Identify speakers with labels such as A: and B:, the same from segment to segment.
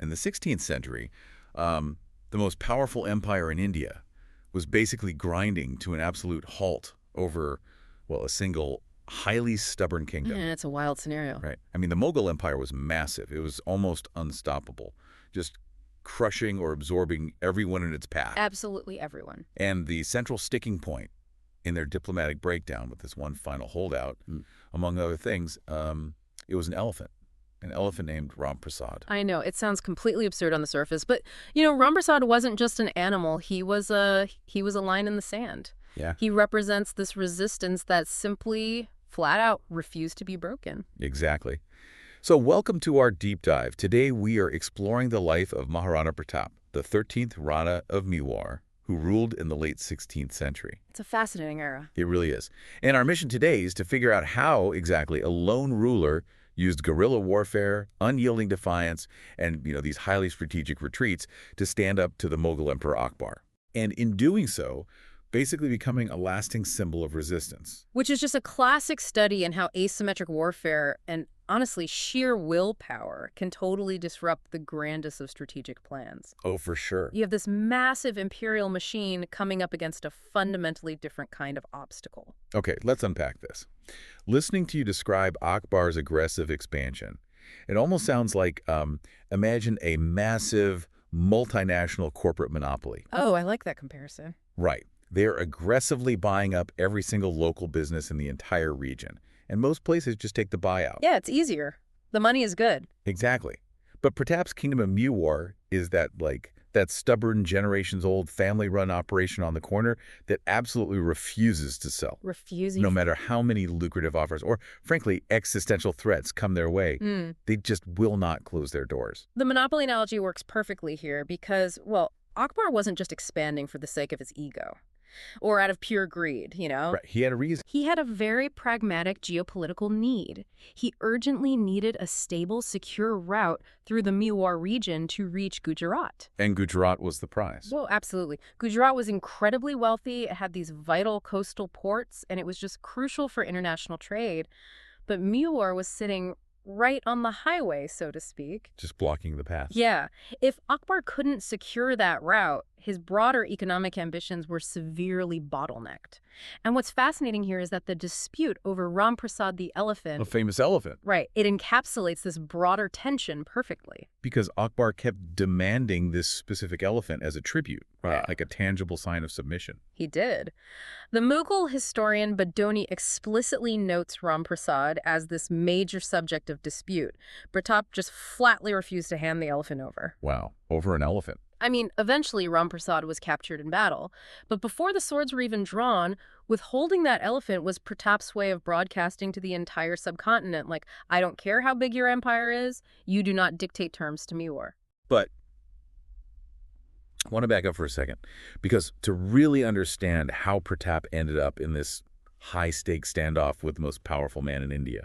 A: In the 16th century, the most powerful empire in India was basically grinding to an absolute halt over, well, a single highly stubborn kingdom.
B: And it's a wild scenario.
A: Right. I mean, the Mughal Empire was massive. It was almost unstoppable, just crushing or absorbing everyone in its path.
B: Absolutely everyone.
A: And the central sticking point in their diplomatic breakdown with this one final holdout, among other things, it was an elephant named Ram Prasad.
B: I know, it sounds completely absurd on the surface, but, Ram Prasad wasn't just an animal. He was a line in the sand.
A: Yeah.
B: He represents this resistance that simply, flat out, refused to be broken.
A: Exactly. So welcome to our deep dive. Today we are exploring the life of Maharana Pratap, the 13th Rana of Mewar, who ruled in the late 16th century.
B: It's a fascinating era.
A: It really is. And our mission today is to figure out how exactly a lone ruler used guerrilla warfare, unyielding defiance, and these highly strategic retreats to stand up to the Mughal Emperor Akbar. And in doing so, basically becoming a lasting symbol of resistance.
B: Which is just a classic study in how asymmetric warfare and, honestly, sheer willpower can totally disrupt the grandest of strategic plans.
A: Oh, for sure.
B: You have this massive imperial machine coming up against a fundamentally different kind of obstacle.
A: Okay, let's unpack this. Listening to you describe Akbar's aggressive expansion, it almost sounds like, imagine a massive, multinational corporate monopoly.
B: Oh, I like that comparison.
A: Right. They're aggressively buying up every single local business in the entire region. And most places just take the buyout.
B: Yeah, it's easier. The money is good.
A: Exactly. But Pratap's Kingdom of Mewar is that stubborn, generations-old, family-run operation on the corner that absolutely refuses to sell.
B: Refusing.
A: No matter how many lucrative offers or, frankly, existential threats come their way, they just will not close their doors.
B: The monopoly analogy works perfectly here because, well, Akbar wasn't just expanding for the sake of his ego. Or out of pure greed,
A: Right. He had a reason.
B: He had a very pragmatic geopolitical need. He urgently needed a stable, secure route through the Mewar region to reach Gujarat.
A: And Gujarat was the prize.
B: Well, absolutely. Gujarat was incredibly wealthy. It had these vital coastal ports, and it was just crucial for international trade. But Mewar was sitting right on the highway, so to speak.
A: Just blocking the path.
B: Yeah. If Akbar couldn't secure that route, his broader economic ambitions were severely bottlenecked. And what's fascinating here is that the dispute over Ram Prasad the elephant...
A: A famous elephant.
B: Right. It encapsulates this broader tension perfectly.
A: Because Akbar kept demanding this specific elephant as a tribute, right? Like a tangible sign of submission.
B: He did. The Mughal historian Badoni explicitly notes Ram Prasad as this major subject of dispute. Pratap just flatly refused to hand the elephant over.
A: Wow. Over an elephant.
B: I mean, eventually Ram Prasad was captured in battle, but before the swords were even drawn, withholding that elephant was Pratap's way of broadcasting to the entire subcontinent, like, I don't care how big your empire is, you do not dictate terms to Mewar.
A: But I want to back up for a second, because to really understand how Pratap ended up in this high-stakes standoff with the most powerful man in India,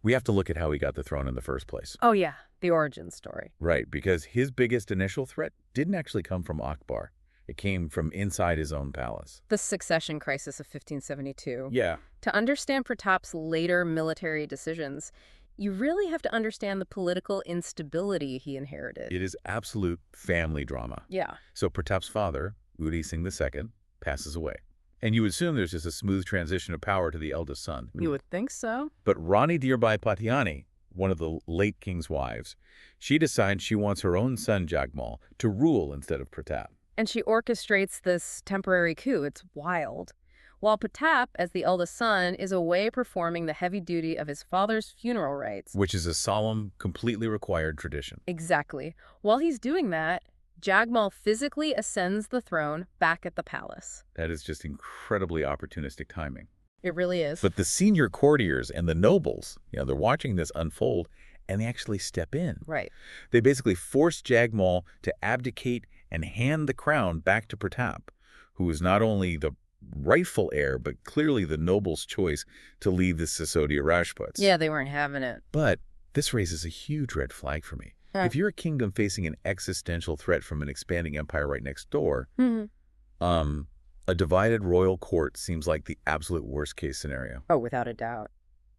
A: we have to look at how he got the throne in the first place.
B: Oh, yeah. The origin story.
A: Right, because his biggest initial threat didn't actually come from Akbar. It came from inside his own palace.
B: The succession crisis of 1572.
A: Yeah.
B: To understand Pratap's later military decisions, you really have to understand the political instability he inherited.
A: It is absolute family drama.
B: Yeah.
A: So Pratap's father, Udai Singh II, passes away. And you assume there's just a smooth transition of power to the eldest son.
B: You would think so.
A: But Rani Dirbai Patiani, one of the late king's wives, she decides she wants her own son, Jagmal, to rule instead of Pratap.
B: And she orchestrates this temporary coup. It's wild. While Pratap, as the eldest son, is away performing the heavy duty of his father's funeral rites.
A: Which is a solemn, completely required tradition.
B: Exactly. While he's doing that, Jagmal physically ascends the throne back at the palace.
A: That is just incredibly opportunistic timing.
B: It really is.
A: But the senior courtiers and the nobles, they're watching this unfold, and they actually step in.
B: Right.
A: They basically force Jagmal to abdicate and hand the crown back to Pratap, who is not only the rightful heir, but clearly the noble's choice to lead the Sisodia Rajputs.
B: Yeah, they weren't having it.
A: But this raises a huge red flag for me. If you're a kingdom facing an existential threat from an expanding empire right next door, a divided royal court seems like the absolute worst-case scenario.
B: Oh, without a doubt.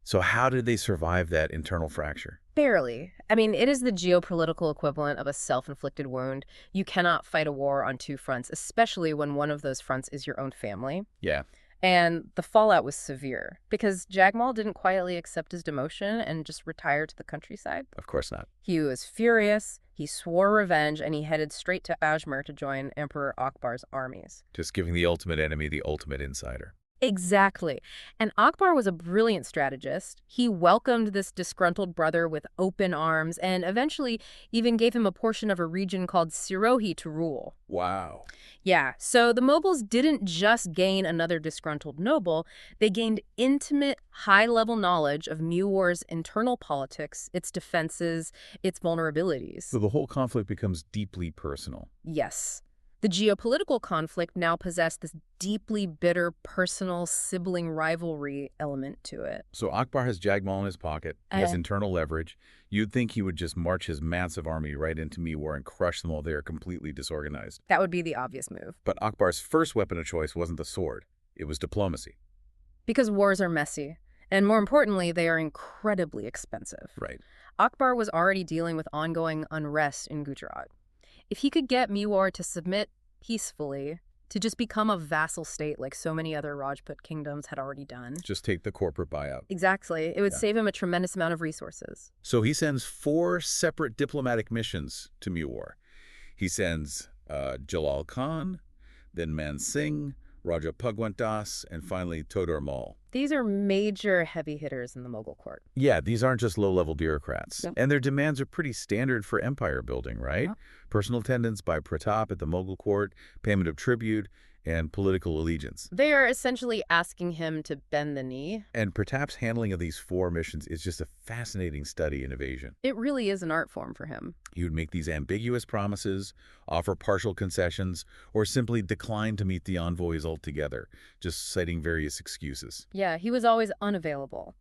A: So how did they survive that internal fracture?
B: Barely. I mean, it is the geopolitical equivalent of a self-inflicted wound. You cannot fight a war on two fronts, especially when one of those fronts is your own family.
A: Yeah,
B: And the fallout was severe because Jagmal didn't quietly accept his demotion and just retire to the countryside.
A: of course not.
B: He was furious, he swore revenge, and he headed straight to Ajmer to join Emperor Akbar's armies.
A: Just giving the ultimate enemy the ultimate insider.
B: Exactly. And Akbar was a brilliant strategist. He welcomed this disgruntled brother with open arms and eventually even gave him a portion of a region called Sirohi to rule.
A: Wow.
B: Yeah, so the Mughals didn't just gain another disgruntled noble, they gained intimate, high-level knowledge of Mewar's internal politics, its defenses, its vulnerabilities.
A: So the whole conflict becomes deeply personal.
B: Yes. The geopolitical conflict now possessed this deeply bitter, personal, sibling rivalry element to it.
A: So Akbar has Jagmal in his pocket. He has internal leverage. You'd think he would just march his massive army right into Mewar and crush them while they are completely disorganized.
B: That would be the obvious move.
A: But Akbar's first weapon of choice wasn't the sword. It was diplomacy.
B: Because wars are messy. And more importantly, they are incredibly expensive.
A: Right.
B: Akbar was already dealing with ongoing unrest in Gujarat. If he could get Mewar to submit peacefully, to just become a vassal state like so many other Rajput kingdoms had already done.
A: Just take the corporate buyout.
B: Exactly. It would save him a tremendous amount of resources.
A: So he sends 4 separate diplomatic missions to Mewar. He sends Jalal Khan, then Man Singh, Raja Bhagwant Das, and finally Todor Mal.
B: These are major heavy hitters in the Mughal court.
A: Yeah, these aren't just low-level bureaucrats.
B: Yep.
A: And their demands are pretty standard for empire building, right?
B: Yeah.
A: Personal attendance by Pratap at the Mughal court, payment of tribute, and political allegiance.
B: They are essentially asking him to bend the knee.
A: And Pratap's handling of these 4 missions is just a fascinating study in evasion.
B: It really is an art form for him.
A: He would make these ambiguous promises, offer partial concessions, or simply decline to meet the envoys altogether, just citing various excuses.
B: Yeah, he was always unavailable.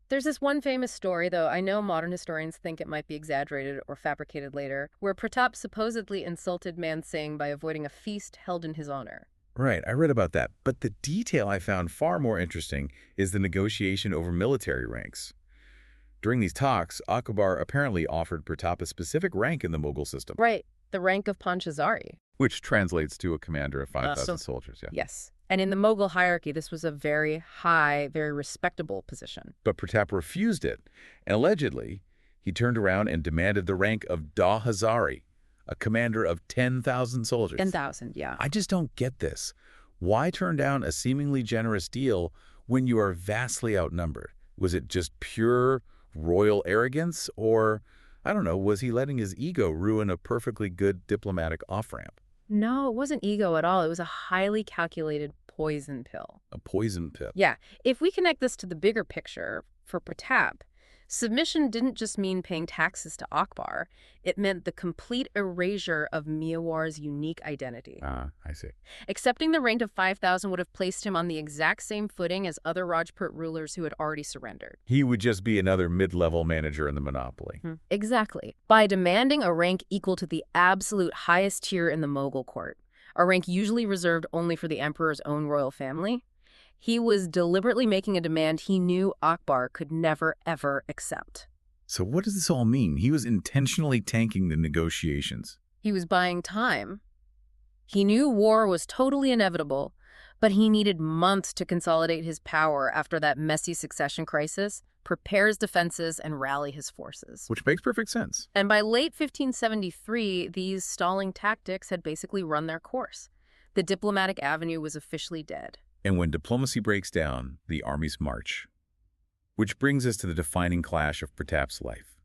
B: There's this one famous story, though I know modern historians think it might be exaggerated or fabricated later, where Pratap supposedly insulted Man Singh by avoiding a feast held in his honor.
A: Right, I read about that. But the detail I found far more interesting is the negotiation over military ranks. During these talks, Akbar apparently offered Pratap a specific rank in the Mughal system.
B: Right, the rank of Panchazari.
A: Which translates to a commander of 5,000
B: So-
A: soldiers, yeah.
B: Yes. And in the Mughal hierarchy, this was a very high, very respectable position.
A: But Pratap refused it, and allegedly, he turned around and demanded the rank of Da Hazari, a commander of 10,000 soldiers.
B: 10,000, yeah.
A: I just don't get this. Why turn down a seemingly generous deal when you are vastly outnumbered? Was it just pure royal arrogance, or, I don't know, was he letting his ego ruin a perfectly good diplomatic off-ramp?
B: No, it wasn't ego at all. It was a highly calculated poison pill.
A: A poison pill.
B: Yeah, if we connect this to the bigger picture, for Pratap, submission didn't just mean paying taxes to Akbar. It meant the complete erasure of Mewar's unique identity.
A: Ah, I see.
B: Accepting the rank of 5,000 would have placed him on the exact same footing as other Rajput rulers who had already surrendered.
A: He would just be another mid-level manager in the monopoly.
B: Exactly. By demanding a rank equal to the absolute highest tier in the Mughal court, a rank usually reserved only for the emperor's own royal family, he was deliberately making a demand he knew Akbar could never, ever accept.
A: So what does this all mean? He was intentionally tanking the negotiations.
B: He was buying time. He knew war was totally inevitable, but he needed months to consolidate his power after that messy succession crisis, prepare his defenses, and rally his forces.
A: Which makes perfect sense.
B: And by late 1573, these stalling tactics had basically run their course. The diplomatic avenue was officially dead.
A: And when diplomacy breaks down, the armies march. Which brings us to the defining clash of Pratap's life.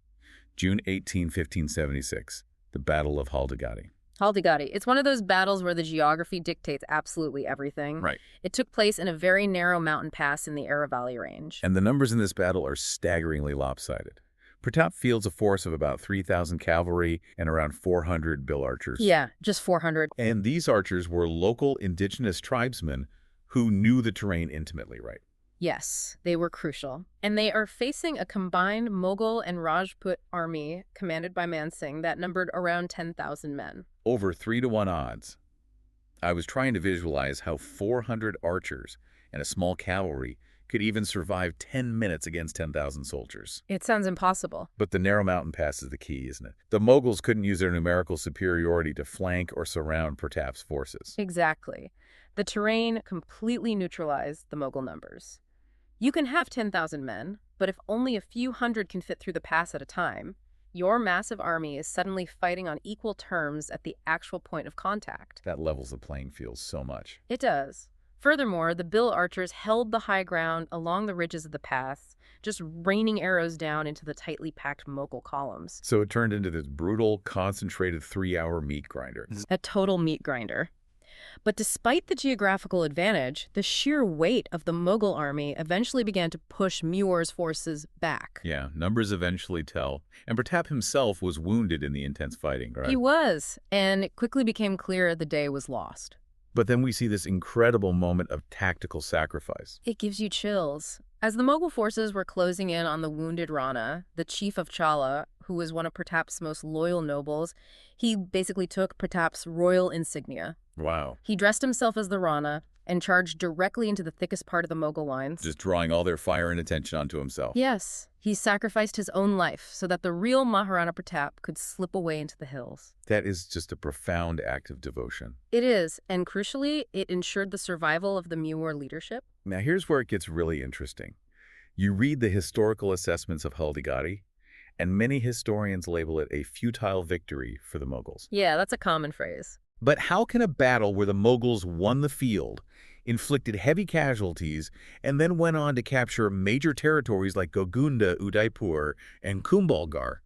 A: June 18, 1576, the Battle of Haldighati.
B: Haldighati. It's one of those battles where the geography dictates absolutely everything.
A: Right.
B: It took place in a very narrow mountain pass in the Aravalli range.
A: And the numbers in this battle are staggeringly lopsided. Pratap fields a force of about 3,000 cavalry and around 400 Bhil archers.
B: Yeah, just 400.
A: And these archers were local indigenous tribesmen who knew the terrain intimately, right?
B: Yes, they were crucial. And they are facing a combined Mughal and Rajput army commanded by Man Singh that numbered around 10,000 men.
A: Over 3-to-1 odds. I was trying to visualize how 400 archers and a small cavalry could even survive 10 minutes against 10,000 soldiers.
B: It sounds impossible.
A: But the narrow mountain pass is the key, isn't it? The Mughals couldn't use their numerical superiority to flank or surround Pratap's forces.
B: Exactly. The terrain completely neutralized the Mughal numbers. You can have 10,000 men, but if only a few hundred can fit through the pass at a time, your massive army is suddenly fighting on equal terms at the actual point of contact.
A: That levels the playing field so much.
B: It does. Furthermore, the Bhil archers held the high ground along the ridges of the pass, just raining arrows down into the tightly packed Mughal columns.
A: So it turned into this brutal, concentrated 3-hour meat grinder.
B: A total meat grinder. But despite the geographical advantage, the sheer weight of the Mughal army eventually began to push Mewar's forces back.
A: Yeah, numbers eventually tell. And Pratap himself was wounded in the intense fighting, right?
B: He was, and it quickly became clear the day was lost.
A: But then we see this incredible moment of tactical sacrifice.
B: It gives you chills. As the Mughal forces were closing in on the wounded Rana, the chief of Chala, who was one of Pratap's most loyal nobles, he basically took Pratap's royal insignia.
A: Wow.
B: He dressed himself as the Rana and charged directly into the thickest part of the Mughal lines.
A: Just drawing all their fire and attention onto himself.
B: Yes, he sacrificed his own life so that the real Maharana Pratap could slip away into the hills.
A: That is just a profound act of devotion.
B: It is, and crucially, it ensured the survival of the Mewar leadership.
A: Now here's where it gets really interesting. You read the historical assessments of Haldighati, and many historians label it a futile victory for the Mughals.
B: Yeah, that's a common phrase.
A: But how can a battle where the Mughals won the field, inflicted heavy casualties, and then went on to capture major territories like Gogunda, Udaipur, and Kumbhalgarh,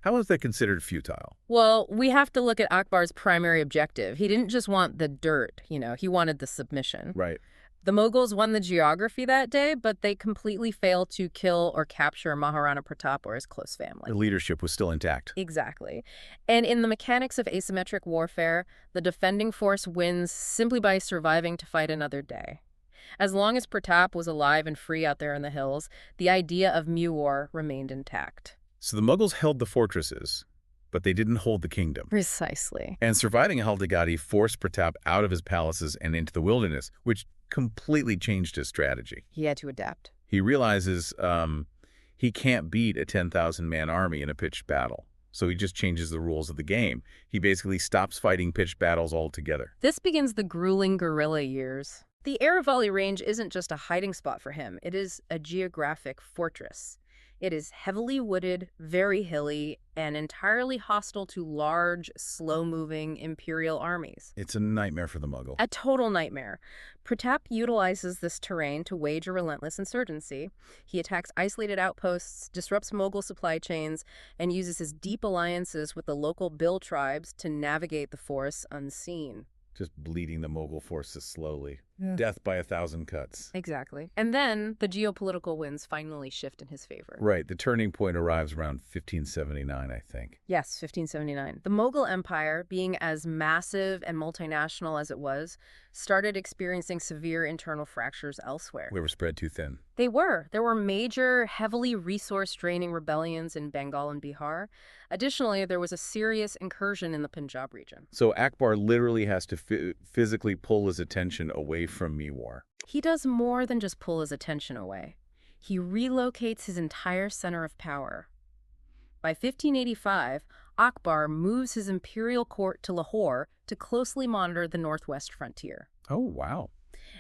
A: how is that considered futile?
B: Well, we have to look at Akbar's primary objective. He didn't just want the dirt, he wanted the submission.
A: Right.
B: The Mughals won the geography that day, but they completely failed to kill or capture Maharana Pratap or his close family.
A: The leadership was still intact.
B: Exactly. And in the mechanics of asymmetric warfare, the defending force wins simply by surviving to fight another day. As long as Pratap was alive and free out there in the hills, the idea of Mewar remained intact.
A: So the Mughals held the fortresses, but they didn't hold the kingdom.
B: Precisely.
A: And surviving Haldighati forced Pratap out of his palaces and into the wilderness, which completely changed his strategy.
B: He had to adapt.
A: He realizes he can't beat a 10,000-man army in a pitched battle. So he just changes the rules of the game. He basically stops fighting pitched battles altogether.
B: This begins the grueling guerrilla years. The Aravalli range isn't just a hiding spot for him. It is a geographic fortress. It is heavily wooded, very hilly, and entirely hostile to large, slow-moving imperial armies.
A: It's a nightmare for the Mughal.
B: A total nightmare. Pratap utilizes this terrain to wage a relentless insurgency. He attacks isolated outposts, disrupts Mughal supply chains, and uses his deep alliances with the local Bhil tribes to navigate the forests unseen.
A: Just bleeding the Mughal forces slowly. Death by 1,000 cuts.
B: Exactly. And then the geopolitical winds finally shift in his favor.
A: Right. The turning point arrives around 1579, I think.
B: Yes, 1579. The Mughal Empire, being as massive and multinational as it was, started experiencing severe internal fractures elsewhere.
A: We were spread too thin.
B: They were. There were major, heavily resource-draining rebellions in Bengal and Bihar. Additionally, there was a serious incursion in the Punjab region.
A: So Akbar literally has to physically pull his attention away from Mewar.
B: He does more than just pull his attention away. He relocates his entire center of power. By 1585, Akbar moves his imperial court to Lahore to closely monitor the northwest frontier.
A: Oh, wow.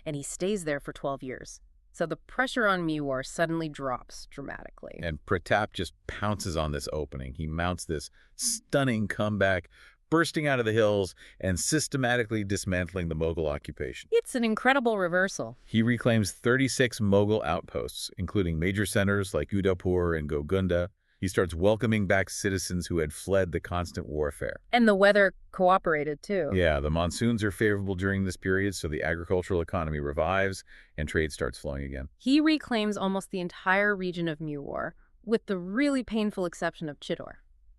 B: And he stays there for 12 years. So the pressure on Mewar suddenly drops dramatically.
A: And Pratap just pounces on this opening. He mounts this stunning comeback, bursting out of the hills and systematically dismantling the Mughal occupation.
B: It's an incredible reversal.
A: He reclaims 36 Mughal outposts, including major centers like Udaipur and Gogunda. He starts welcoming back citizens who had fled the constant warfare.
B: And the weather cooperated, too.
A: Yeah, the monsoons are favorable during this period, so the agricultural economy revives and trade starts flowing again.
B: He reclaims almost the entire region of Mewar, with the really painful exception of Chittor.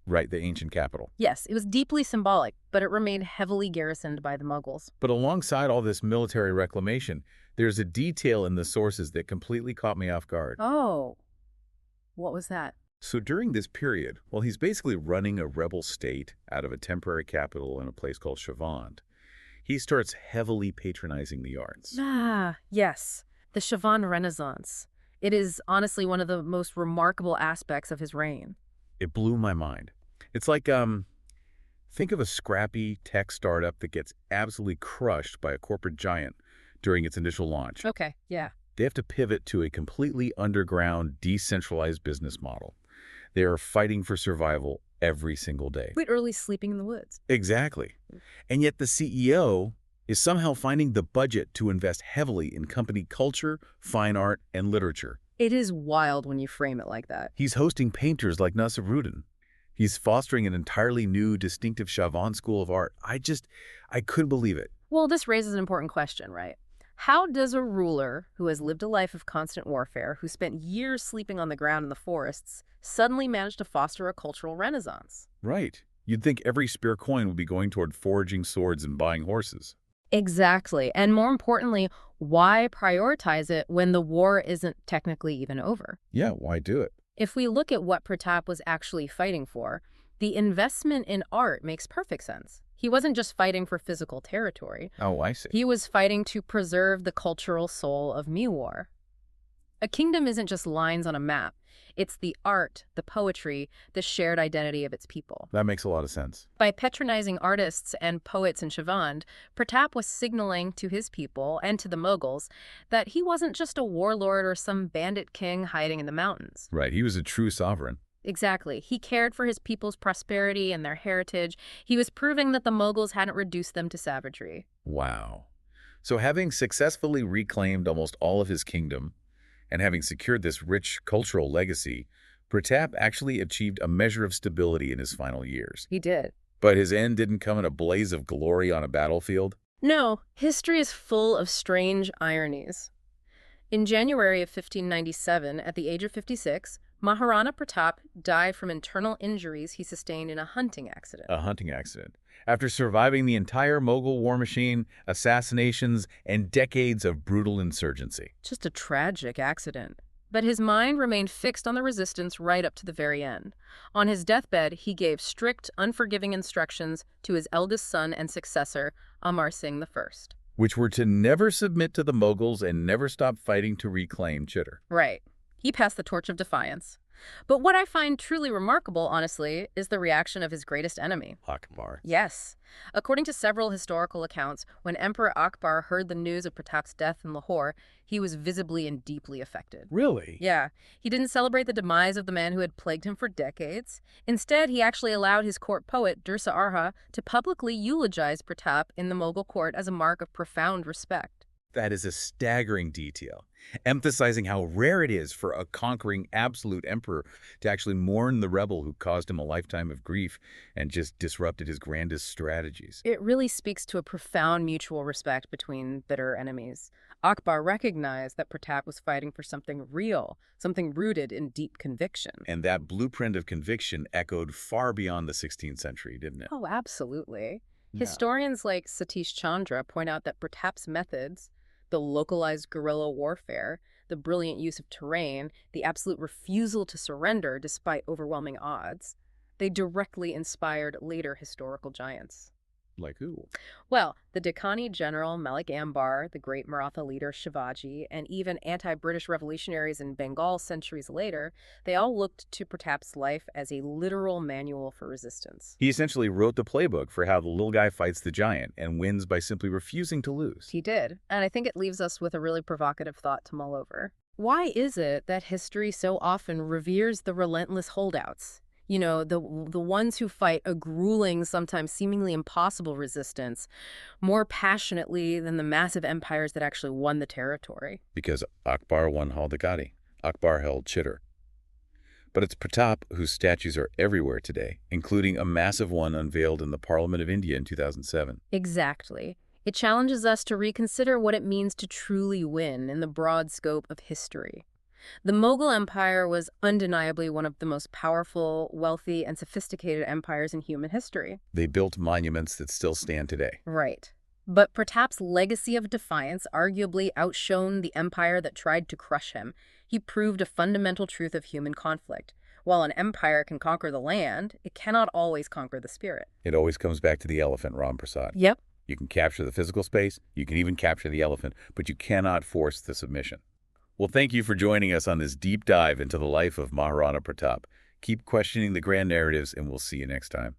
A: Right, the ancient capital.
B: Yes, it was deeply symbolic, but it remained heavily garrisoned by the Mughals.
A: But alongside all this military reclamation, there's a detail in the sources that completely caught me off guard.
B: Oh, what was that?
A: So during this period, while he's basically running a rebel state out of a temporary capital in a place called Chavand, he starts heavily patronizing the arts.
B: Ah, yes, the Chavand Renaissance. It is honestly one of the most remarkable aspects of his reign.
A: It blew my mind. It's like, think of a scrappy tech startup that gets absolutely crushed by a corporate giant during its initial launch.
B: Okay, yeah.
A: They have to pivot to a completely underground, decentralized business model. They are fighting for survival every single day.
B: Literally sleeping in the woods.
A: Exactly. And yet the CEO is somehow finding the budget to invest heavily in company culture, fine art, and literature.
B: It is wild when you frame it like that.
A: He's hosting painters like Nasruddin. He's fostering an entirely new, distinctive Chavand school of art. I couldn't believe it.
B: Well, this raises an important question, right? How does a ruler who has lived a life of constant warfare, who spent years sleeping on the ground in the forests, suddenly manage to foster a cultural renaissance?
A: Right. You'd think every spare coin would be going toward forging swords and buying horses.
B: Exactly. And more importantly, why prioritize it when the war isn't technically even over?
A: Yeah, why do it?
B: If we look at what Pratap was actually fighting for, the investment in art makes perfect sense. He wasn't just fighting for physical territory.
A: Oh, I see.
B: He was fighting to preserve the cultural soul of Mewar. A kingdom isn't just lines on a map. It's the art, the poetry, the shared identity of its people.
A: That makes a lot of sense.
B: By patronizing artists and poets in Chavand, Pratap was signaling to his people and to the Mughals that he wasn't just a warlord or some bandit king hiding in the mountains.
A: Right, he was a true sovereign.
B: Exactly. He cared for his people's prosperity and their heritage. He was proving that the Mughals hadn't reduced them to savagery.
A: Wow. So having successfully reclaimed almost all of his kingdom, and having secured this rich cultural legacy, Pratap actually achieved a measure of stability in his final years.
B: He did.
A: But his end didn't come in a blaze of glory on a battlefield.
B: No, history is full of strange ironies. In January of 1597, at the age of 56, Maharana Pratap died from internal injuries he sustained in a hunting accident.
A: A hunting accident. After surviving the entire Mughal war machine, assassinations, and decades of brutal insurgency.
B: Just a tragic accident. But his mind remained fixed on the resistance right up to the very end. On his deathbed, he gave strict, unforgiving instructions to his eldest son and successor, Amar Singh I.
A: Which were to never submit to the Mughals and never stop fighting to reclaim Chittor.
B: Right. He passed the torch of defiance. But what I find truly remarkable, honestly, is the reaction of his greatest enemy.
A: Akbar.
B: Yes. According to several historical accounts, when Emperor Akbar heard the news of Pratap's death in Lahore, he was visibly and deeply affected.
A: Really?
B: Yeah. He didn't celebrate the demise of the man who had plagued him for decades. Instead, he actually allowed his court poet, Dursa Arha, to publicly eulogize Pratap in the Mughal court as a mark of profound respect.
A: That is a staggering detail, emphasizing how rare it is for a conquering absolute emperor to actually mourn the rebel who caused him a lifetime of grief and just disrupted his grandest strategies.
B: It really speaks to a profound mutual respect between bitter enemies. Akbar recognized that Pratap was fighting for something real, something rooted in deep conviction.
A: And that blueprint of conviction echoed far beyond the 16th century, didn't it?
B: Oh, absolutely.
A: No.
B: Historians like Satish Chandra point out that Pratap's methods, the localized guerrilla warfare, the brilliant use of terrain, the absolute refusal to surrender despite overwhelming odds, they directly inspired later historical giants.
A: Like who?
B: Well, the Deccani general Malik Ambar, the great Maratha leader Shivaji, and even anti-British revolutionaries in Bengal centuries later, they all looked to Pratap's life as a literal manual for resistance.
A: He essentially wrote the playbook for how the little guy fights the giant and wins by simply refusing to lose.
B: He did, and I think it leaves us with a really provocative thought to mull over. Why is it that history so often reveres the relentless holdouts? You know, the ones who fight a grueling, sometimes seemingly impossible resistance more passionately than the massive empires that actually won the territory.
A: Because Akbar won Haldighati. Akbar held Chittor. But it's Pratap whose statues are everywhere today, including a massive one unveiled in the Parliament of India in 2007.
B: Exactly. It challenges us to reconsider what it means to truly win in the broad scope of history. The Mughal Empire was undeniably one of the most powerful, wealthy, and sophisticated empires in human history.
A: They built monuments that still stand today.
B: Right. But Pratap's legacy of defiance arguably outshone the empire that tried to crush him. He proved a fundamental truth of human conflict. While an empire can conquer the land, it cannot always conquer the spirit.
A: It always comes back to the elephant, Ram Prasad.
B: Yep.
A: You can capture the physical space, you can even capture the elephant, but you cannot force the submission. Well, thank you for joining us on this deep dive into the life of Maharana Pratap. Keep questioning the grand narratives, and we'll see you next time.